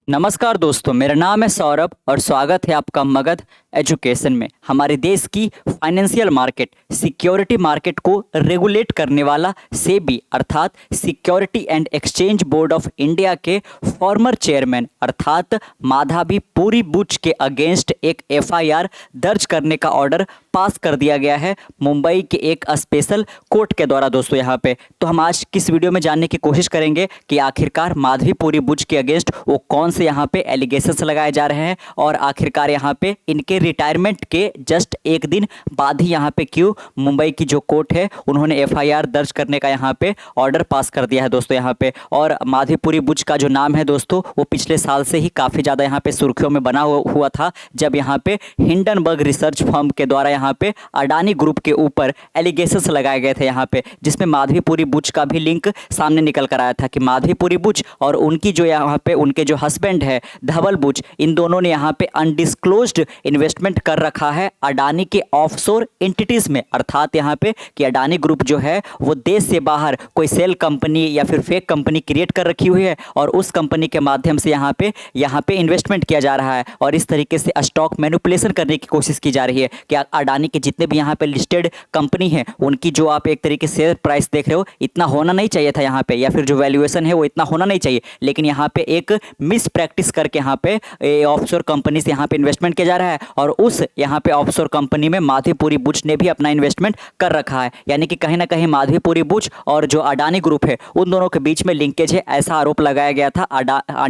नमस्कार दोस्तों, मेरा नाम है सौरभ और स्वागत है आपका मगध एजुकेशन में। हमारे देश की फाइनेंशियल मार्केट, सिक्योरिटी मार्केट को रेगुलेट करने वाला सेबी अर्थात security and exchange board of India के फॉर्मर चेयरमैन अर्थात माधवी पुरी बुच के अगेंस्ट एक एफआईआर दर्ज करने का ऑर्डर पास कर दिया गया है मुंबई के एक स्पेशल कोर्ट के द्वारा। दोस्तों यहाँ पे तो हम आज किस वीडियो में जानने की कोशिश करेंगे कि आखिरकार माधवी पुरी बुच के अगेंस्ट वो कौन से यहाँ पे एलिगेशंस लगाए जा रहे हैं और आखिरकार यहाँ पे इनके रिटायरमेंट के जस्ट एक दिन बाद ही यहाँ पे क्यों मुंबई की जो कोर्ट है उन्होंने एफआईआर दर्ज करने का यहाँ पे ऑर्डर पास कर दिया है दोस्तों यहाँ पे। और माधवी पुरी बुच का जो नाम है दोस्तों वो पिछले साल से ही काफ़ी ज़्यादा यहाँ पे सुर्खियों में बना हुआ था, जब यहाँ पे हिंडनबर्ग रिसर्च फर्म के द्वारा यहाँ पे अडानी ग्रुप के ऊपर एलिगेशंस लगाए गए थे यहाँ पे, जिसमें माधवी पुरी बुच का भी लिंक सामने निकल कर आया था कि माधवी पुरी बुच और उनकी जो यहाँ पे उनके जो हस्बैंड है धवल बुच, इन दोनों ने यहाँ पे अनडिस्क्लोज्ड इन्वेस्टमेंट कर रखा है अडानी के ऑफशोर एंटिटीज में। अर्थात यहाँ पे कि अडानी ग्रुप जो है वो देश से बाहर कोई सेल कंपनी या फिर फेक कंपनी क्रिएट कर रखी हुई है और उस कंपनी के माध्यम से यहाँ पे इन्वेस्टमेंट किया जा रहा है और इस तरीके से स्टॉक मैनिपुलेशन करने की कोशिश की जा रही है कि अडानी के जितने भी यहाँ पे लिस्टेड कंपनी है उनकी जो आप एक तरीके से शेयर प्राइस देख रहे हो इतना होना नहीं चाहिए था यहाँ पे, या फिर जो वैल्यूएशन है वो इतना होना नहीं चाहिए, लेकिन यहाँ पे एक मिस प्रैक्टिस करके यहाँ पे ऑफशोर कंपनी से यहाँ पे इन्वेस्टमेंट किया जा रहा है और उस यहाँ पे ऑफशोर कंपनी में माधवी पुरी बुच ने भी अपना इन्वेस्टमेंट कर रखा है। यानी कि कहीं ना कहीं माधवी पुरी बुच और जो अडानी ग्रुप है उन दोनों के बीच में लिंकेज है, ऐसा आरोप लगाया गया था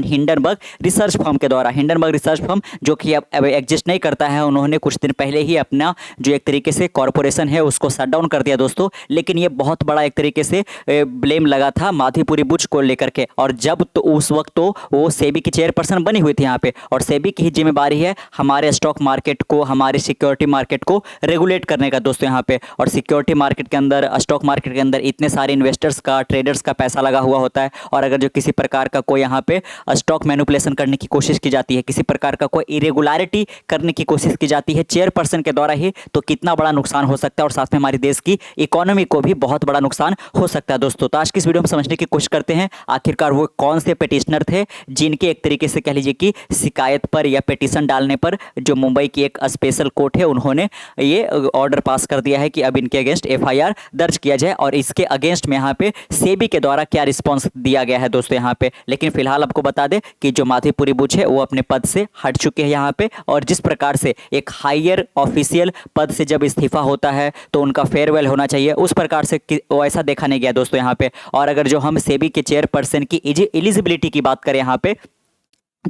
हिंडनबर्ग रिसर्च फर्म के द्वारा। हिंडनबर्ग रिसर्च फर्म जो कि अब एग्जिस्ट नहीं करता है, उन्होंने कुछ दिन पहले ही अपना जो एक तरीके से कॉरपोरेशन है उसको शट डाउन कर दिया दोस्तों। लेकिन ये बहुत बड़ा एक तरीके से ब्लेम लगा था माधवी पुरी बुच को लेकर के, और जब तो उस वक्त तो वो सेबी की चेयरपर्सन बनी हुई थी यहाँ पे, और सेबी की ही जिम्मेदारी है हमारे स्टॉक मार्केट को, हमारे सिक्योरिटी मार्केट को रेगुलेट करने का दोस्तों यहाँ पे। और सिक्योरिटी मार्केट के अंदर, स्टॉक मार्केट के अंदर इतने सारे इन्वेस्टर्स का, ट्रेडर्स का पैसा लगा हुआ होता है, और अगर जो किसी प्रकार का कोई यहाँ पे स्टॉक मैनिपुलेशन करने की कोशिश की जाती है, किसी प्रकार का कोई इरेगुलरिटी करने की कोशिश की जाती है चेयरपर्सन के द्वारा ही, तो कितना बड़ा नुकसान हो सकता है और साथ में हमारे देश की इकोनॉमी को भी बहुत बड़ा नुकसान हो सकता है दोस्तों। तो आज की इस वीडियो में समझने की कोशिश करते हैं आखिरकार वो कौन से पिटिशनर थे जिनके एक तरीके से कह लीजिए कि शिकायत पर या पिटीशन डालने पर जो मुंबई की एक स्पेशल कोर्ट है उन्होंने ये ऑर्डर पास कर दिया है कि अब इनके अगेंस्ट एफआईआर दर्ज किया जाए, और इसके अगेंस्ट में यहाँ पे सेबी के द्वारा क्या रिस्पॉन्स दिया गया है दोस्तों यहाँ पे। लेकिन फिलहाल आपको बता दें कि जो माधवी पुरी बुच है वो अपने पद से हट चुके हैं यहाँ पे, और जिस प्रकार से एक हायर ऑफिशियल पद से जब इस्तीफा होता है तो उनका फेयरवेल होना चाहिए, उस प्रकार से वैसा देखा नहीं गया दोस्तों यहाँ पे। और अगर जो हम सेबी के चेयरपर्सन की एलिजिबिलिटी की बात करें यहाँ पे,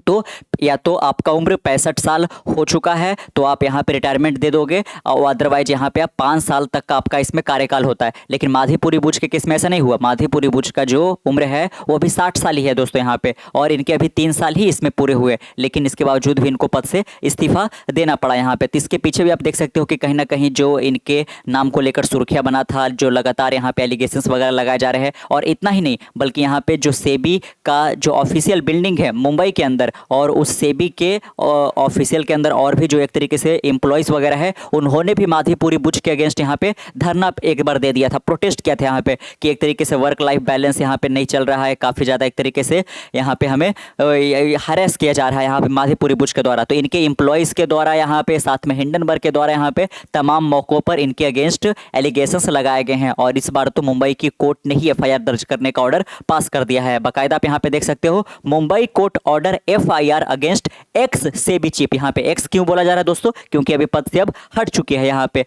तो या तो आपका उम्र 65 साल हो चुका है तो आप यहाँ पे रिटायरमेंट दे दोगे, और अदरवाइज यहाँ पे आप 5 साल तक का आपका इसमें कार्यकाल होता है। लेकिन माधवी पुरी बुच के केस में ऐसा नहीं हुआ। माधवी पुरी बुच का जो उम्र है वो अभी 60 साल ही है दोस्तों यहाँ पे, और इनके अभी 3 साल ही इसमें पूरे हुए, लेकिन इसके बावजूद भी इनको पद से इस्तीफा देना पड़ा यहाँ पे। तो इसके पीछे भी आप देख सकते हो कि कहीं ना कहीं जो इनके नाम को लेकर सुर्खियाँ बना था, जो लगातार यहाँ पे एलिगेशंस वगैरह लगाए जा रहे हैं। और इतना ही नहीं बल्कि यहाँ पे जो सेबी का जो ऑफिशियल बिल्डिंग है मुंबई के अंदर, और उस सेबी के ऑफिशियल के अंदर और भी जो एक तरीके से एम्प्लॉयज़ वगैरह है उन्होंने भी माधवी पुरी बुच के अगेंस्ट यहाँ पे धरना एक बार दे दिया था, प्रोटेस्ट किया था यहाँ पे कि एक तरीके से वर्क लाइफ बैलेंस यहाँ पे नहीं चल रहा है, काफ़ी ज़्यादा एक तरीके से यहाँ पे हमें हरेस किया जा रहा है यहाँ पे माधवी पुरी बुच के द्वारा। तो इनके एम्प्लॉयज़ के द्वारा यहाँ पे, साथ में हिंडनबर्ग के द्वारा यहाँ पे तमाम मौक़ों पर इनके अगेंस्ट एलिगेशंस लगाए गए हैं, और इस बार तो मुंबई की कोर्ट ने ही एफआईआर दर्ज करने का ऑर्डर पास कर दिया है। बाकायदा आप यहाँ पे देख सकते हो Mumbai court order FIR against x SEBI chief. यहाँ पे एक्स क्यों बोला जा रहा है दोस्तों, क्योंकि अभी पद से अब हट चुके हैं यहाँ पे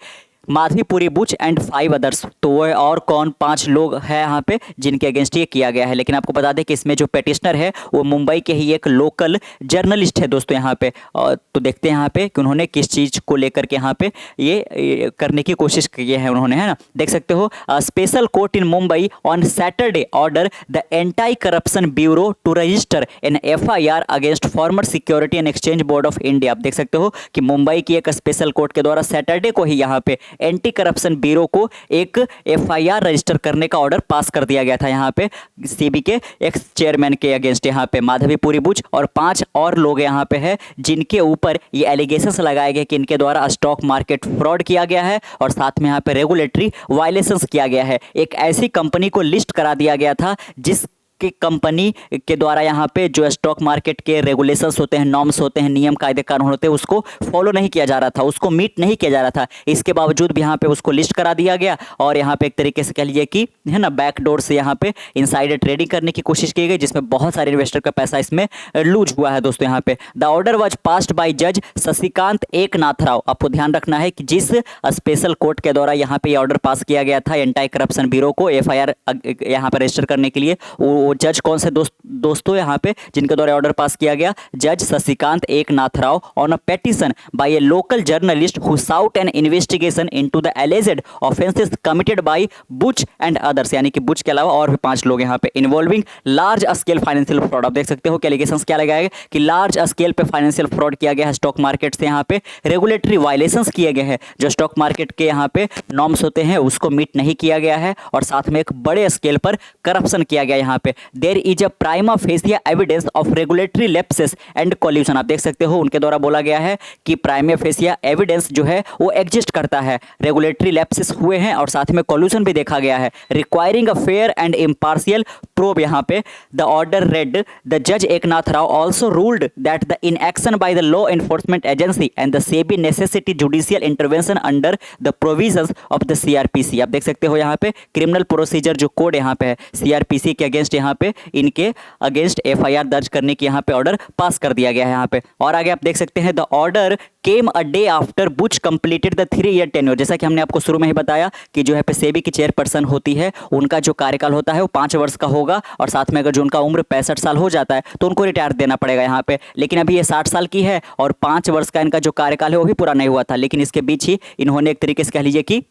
माधवी पुरी बुच एंड 5 अदर्स। तो वो और कौन 5 लोग हैं यहाँ पे जिनके अगेंस्ट ये किया गया है। लेकिन आपको बता दें कि इसमें जो पेटिशनर है वो मुंबई के ही एक लोकल जर्नलिस्ट है दोस्तों यहाँ पे। और तो देखते हैं यहाँ पे कि उन्होंने किस चीज़ को लेकर के यहाँ पे ये करने की कोशिश की है उन्होंने, है ना। देख सकते हो, special court in Mumbai on Saturday order the anti corruption bureau to register an FIR against former security and exchange board of India. आप देख सकते हो कि मुंबई की एक स्पेशल कोर्ट के द्वारा सैटरडे को ही यहाँ पे एंटी करप्शन ब्यूरो को एक एफआईआर रजिस्टर करने का ऑर्डर पास कर दिया गया था यहाँ पे सेबी के एक्स चेयरमैन के अगेंस्ट। यहाँ पे माधवी पुरी बुच और 5 और लोग यहाँ पे हैं जिनके ऊपर ये एलिगेशंस लगाए गए कि इनके द्वारा स्टॉक मार्केट फ्रॉड किया गया है और साथ में यहाँ पे रेगुलेटरी वायलेशंस किया गया है। एक ऐसी कंपनी को लिस्ट करा दिया गया था जिस कि कंपनी के द्वारा यहाँ पे जो स्टॉक मार्केट के रेगुलेशंस होते हैं, नॉर्म्स होते हैं, नियम कायदे कानून होते हैं, उसको फॉलो नहीं किया जा रहा था, उसको मीट नहीं किया जा रहा था। इसके बावजूद भी यहाँ पे उसको लिस्ट करा दिया गया और यहाँ पे एक तरीके से कह लीजिए कि है ना बैकडोर से यहाँ पे इनसाइडर ट्रेडिंग करने की कोशिश की गई, जिसमें बहुत सारे इन्वेस्टर का पैसा इसमें लूज हुआ है दोस्तों। यहाँ पे the order was passed by जज शशिकांत एकनाथ राव। आपको ध्यान रखना है कि जिस स्पेशल कोर्ट के द्वारा यहाँ पे ऑर्डर पास किया गया था एंटी करप्शन ब्यूरो को एफआईआर यहाँ पर रजिस्टर करने के लिए, वो जज कौन से दोस्तों यहाँ पे जिनके द्वारा ऑर्डर पास किया गया, जज Shashikant Eknath Rao on a petition by a local journalist who sought an investigation into the alleged offences committed by Buch and others, यानी कि बुच के अलावा और भी 5 लोग यहाँ पे involving large scale financial fraud. आप देख सकते हो कि एलिगेशंस क्या लगाया गया कि लार्ज स्केल पे फाइनेंशियल फ्रॉड किया गया है स्टॉक मार्केट से, यहाँ पे रेगुलेटरी वायलेशंस किए गए हैं, जो स्टॉक मार्केट के यहाँ पे नॉर्म्स होते हैं उसको मीट नहीं किया गया है और साथ में एक बड़े स्केल पर करप्शन किया गया यहाँ पे। There is a prima facie evidence of regulatory lapses and collusion. आप देख सकते हो उनके द्वारा बोला गया है कि प्राइमा फेसिया एविडेंस जो है वो एग्जिस्ट करता है, रेगुलेटरी लैप्सेस हुए हैं और साथ में कॉल्यूशन भी देखा गया है, requiring a fair and impartial probe. यहाँ पे द ऑर्डर रेड द जज Eknath Rao also ruled that the inaction by the law enforcement agency and the SEBI necessity judicial intervention under the provisions of the CrPC. आप देख सकते हो यहाँ पे criminal procedure जो कोड यहाँ पे है सीआरपीसी के अगेंस्ट, यहाँ पे इनके अगेंस्ट एफआईआर दर्ज करने की यहाँ पे ऑर्डर पास कर दिया गया है यहाँ पे। और आगे आप देख सकते हैं the order came a day after Buch completed the 3 year tenure. जैसा कि हमने आपको शुरू में ही बताया कि जो है पे सेबी की चेयरपर्सन होती है उनका जो कार्यकाल होता है वो 5 वर्ष का होगा और साथ में अगर जो उनका उम्र 65 साल हो जाता है तो उनको रिटायर देना पड़ेगा यहाँ पे। लेकिन अभी ये 60 साल की है और 5 वर्ष का इनका जो कार्यकाल है वो भी पूरा नहीं हुआ था, लेकिन इसके बीच ही इन्होंने एक तरीके से कह लीजिए कि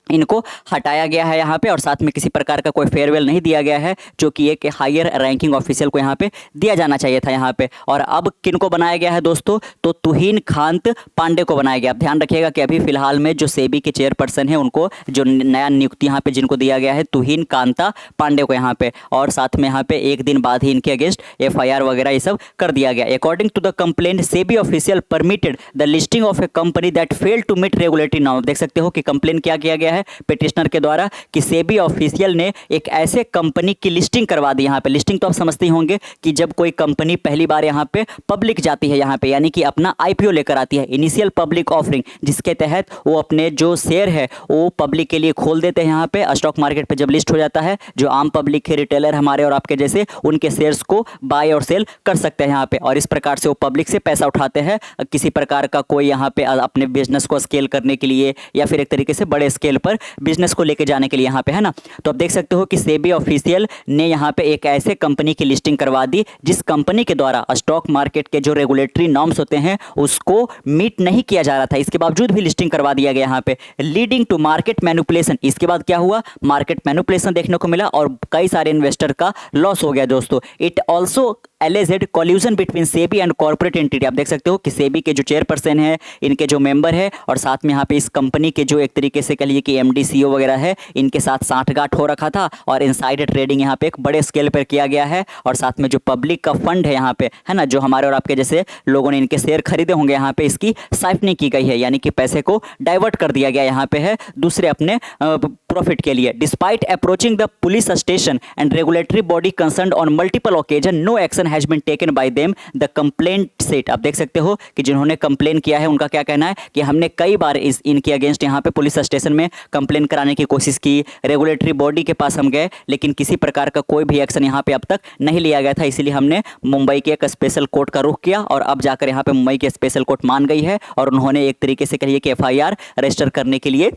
इनको हटाया गया है यहाँ पे और साथ में किसी प्रकार का कोई फेयरवेल नहीं दिया गया है, जो कि एक हायर रैंकिंग ऑफिशियल को यहाँ पे दिया जाना चाहिए था यहाँ पे। और अब किनको बनाया गया है दोस्तों, तो तुहिन कांत पांडे को बनाया गया। आप ध्यान रखिएगा कि अभी फिलहाल में जो सेबी के चेयरपर्सन है उनको जो नया नियुक्ति यहाँ पे जिनको दिया गया है तुहिन कांता पांडे को यहाँ पे, और साथ में यहाँ पे एक दिन बाद ही इनके अगेंस्ट एफआईआर वगैरह ये सब कर दिया गया। According to the complaint SEBI official permitted the listing of a company that fail to meet regulatory norm. देख सकते हो कि कंप्लेन क्या किया गया है पिटिशनर के द्वारा कि सेबी ऑफिशियल ने एक ऐसे कंपनी की लिस्टिंग करवा दी। यहाँ पे लिस्टिंग तो आप समझते ही होंगे कि जब कोई कंपनी पहली बार यहाँ पे पब्लिक जाती है, यहाँ पे यानी कि अपना आईपीओ लेकर आती है, इनिशियल पब्लिक ऑफरिंग, जिसके तहत वो अपने जो शेयर है वो पब्लिक के लिए खोल देते हैं यहाँ पे स्टॉक मार्केट पे। जब लिस्ट हो जाता है जो आम पब्लिक के रिटेलर हमारे और आपके जैसे उनके शेयर्स को बाय और सेल कर सकते हैं यहाँ पे, और इस प्रकार से वो पब्लिक से पैसा उठाते हैं किसी प्रकार का कोई यहाँ पे अपने बिजनेस को स्केल करने के लिए या फिर एक तरीके से बड़े स्केल पर बिजनेस को लेके जाने के लिए यहाँ पे, है ना। तो आप देख सकते हो कि सेबी ऑफिशियल ने यहाँ पे एक ऐसे कंपनी की लिस्टिंग करवा दी जिस कंपनी के द्वारा स्टॉक मार्केट के जो रेगुलेटरी नॉर्म्स होते हैं उसको मीट नहीं किया जा रहा था, इसके बावजूद भी लिस्टिंग करवा दिया गया यहाँ पे, लीडिंग टू मार्केट मैनिपुलेशन। इसके बाद क्या हुआ, मार्केट मैनिपुलेशन देखने को मिला और कई सारे इन्वेस्टर का लॉस हो गया दोस्तों। It also alleged collision between SEBI and corporate entity. आप देख सकते हो कि सेबी के जो चेयरपर्सन है, इनके जो मेंबर है और साथ में यहाँ पे इस कंपनी के जो एक तरीके से कह लीजिए कि एमडी सीईओ वगैरह है, इनके साथ साठगांठ हो रखा था और इनसाइडर ट्रेडिंग यहाँ पे एक बड़े स्केल पर किया गया है। और साथ में जो पब्लिक का फंड है यहाँ पे, है ना, जो हमारे और आपके जैसे लोगों ने इनके शेयर खरीदे होंगे, यहाँ पे इसकी साइफनिंग की गई है, यानी कि पैसे को डाइवर्ट कर दिया गया यहाँ पे है दूसरे अपने प्रॉफिट के लिए। Despite approaching the police station and regulatory body concerned on multiple occasion no action has been taken by them the complaint said. आप देख सकते हो कि जिन्होंने कंप्लेन किया है उनका क्या कहना है कि हमने कई बार इनके अगेंस्ट यहाँ पे पुलिस स्टेशन में कंप्लेन कराने की कोशिश की, रेगुलेटरी बॉडी के पास हम गए, लेकिन किसी प्रकार का कोई भी एक्शन यहाँ पे अब तक नहीं लिया गया था। इसीलिए हमने मुंबई के एक स्पेशल कोर्ट का रुख किया और अब जाकर यहाँ पे मुंबई की स्पेशल कोर्ट मान गई है और उन्होंने एक तरीके से कहिए कि एफआईआर रजिस्टर करने के लिए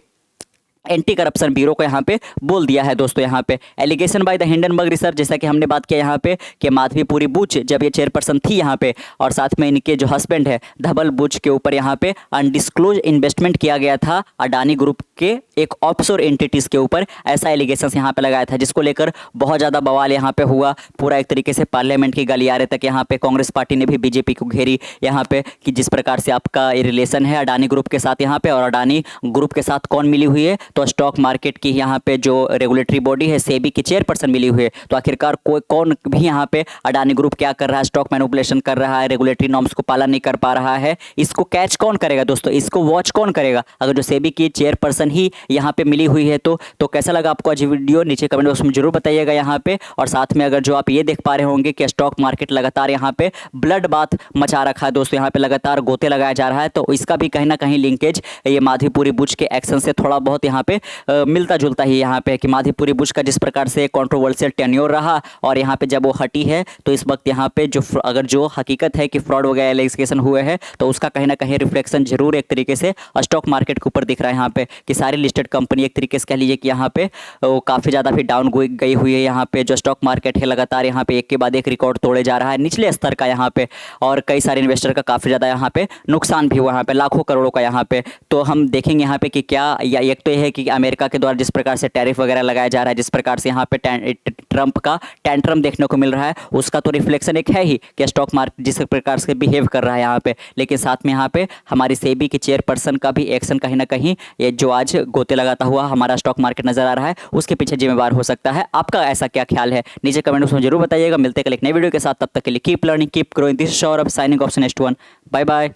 एंटी करप्शन ब्यूरो को यहाँ पे बोल दिया है दोस्तों। यहाँ पे allegation by the Hindenburg research, जैसा कि हमने बात किया यहाँ पे कि माधवीपुरी बुच जब ये चेयरपर्सन थी यहाँ पे और साथ में इनके जो हस्बैंड है धवल बुच के ऊपर यहाँ पे अनडिस्क्लोज इन्वेस्टमेंट किया गया था अडानी ग्रुप के एक ऑफशोर एंटिटीज के ऊपर, ऐसा एलिगेशन यहाँ पे लगाया था, जिसको लेकर बहुत ज़्यादा बवाल यहाँ पे हुआ। पूरा एक तरीके से पार्लियामेंट की गलियारे तक यहाँ पे कांग्रेस पार्टी ने भी बीजेपी को घेरी यहाँ पे कि जिस प्रकार से आपका रिलेशन है अडानी ग्रुप के साथ यहाँ पे, और अडानी ग्रुप के साथ कौन मिली हुई है, तो स्टॉक मार्केट की यहाँ पे जो रेगुलेटरी बॉडी है सेबी की चेयरपर्सन मिली हुई है। तो आखिरकार कोई कौन भी यहाँ पे अडानी ग्रुप क्या कर रहा है, स्टॉक मैनिपुलेशन कर रहा है, रेगुलेटरी नॉर्म्स को पालन नहीं कर पा रहा है, इसको कैच कौन करेगा दोस्तों, इसको वॉच कौन करेगा अगर जो सेबी की चेयरपर्सन ही यहाँ पे मिली हुई है। तो कैसा लगा आपको आज वीडियो, नीचे कमेंट बॉक्स में जरूर बताइएगा यहाँ पे। और साथ में अगर जो आप ये देख पा रहे होंगे कि स्टॉक मार्केट लगातार यहाँ पे ब्लड बाथ मचा रखा है दोस्तों, यहाँ पे लगातार गोते लगाया जा रहा है, तो इसका भी कहीं ना कहीं लिंकेज ये माधवीपुरी बुश के एक्शन से थोड़ा बहुत यहाँ पे मिलता जुलता ही यहाँ पे कि माधवीपुरी बुश का जिस प्रकार से कंट्रोवर्शियल टेन्योर रहा और यहाँ पे जब वो हटी है तो इस वक्त यहाँ पे जो अगर जो हकीकत है कि फ्रॉड वगैरह एलिगेशन हुए हैं तो उसका कहीं ना कहीं रिफ्लेक्शन जरूर एक तरीके से स्टॉक मार्केट के ऊपर दिख रहा है यहाँ पे कि सारी लिस्टेड कंपनी एक तरीके से कह लीजिए कि यहाँ पे काफ़ी ज़्यादा भी डाउन गई हुई है। यहाँ पे जो स्टॉक मार्केट है लगातार यहाँ पे एक के बाद एक रिकॉर्ड तोड़े जा रहा है निचले स्तर का यहाँ पे, और कई सारे इन्वेस्टर का काफ़ी ज़्यादा यहाँ पे नुकसान भी हुआ यहाँ पे लाखों करोड़ों का यहाँ पे। तो हम देखेंगे यहाँ पे कि क्या या एक तो यह है कि अमेरिका के द्वारा जिस प्रकार से टैरिफ वगैरह लगाया जा रहा है, जिस प्रकार से यहाँ पे ट्रंप का टेंट्रम देखने को मिल रहा है, उसका तो रिफ्लेक्शन एक है ही कि स्टॉक मार्केट जिस प्रकार से बिहेव कर रहा है यहाँ पे, लेकिन साथ में यहाँ पे हमारी सेबी के चेयरपर्सन का भी एक्शन कहीं ना कहीं ये जो आज गोते लगाता हुआ हमारा स्टॉक मार्केट नजर आ रहा है उसके पीछे जिम्मेवार हो सकता है। आपका ऐसा क्या ख्याल है नीचे कमेंट बॉक्स में जरूर बताइएगा। मिलते हैं कल एक नई वीडियो के साथ, तब तक के लिए keep learning keep growing. This is Saurabh signing off next one. Bye bye.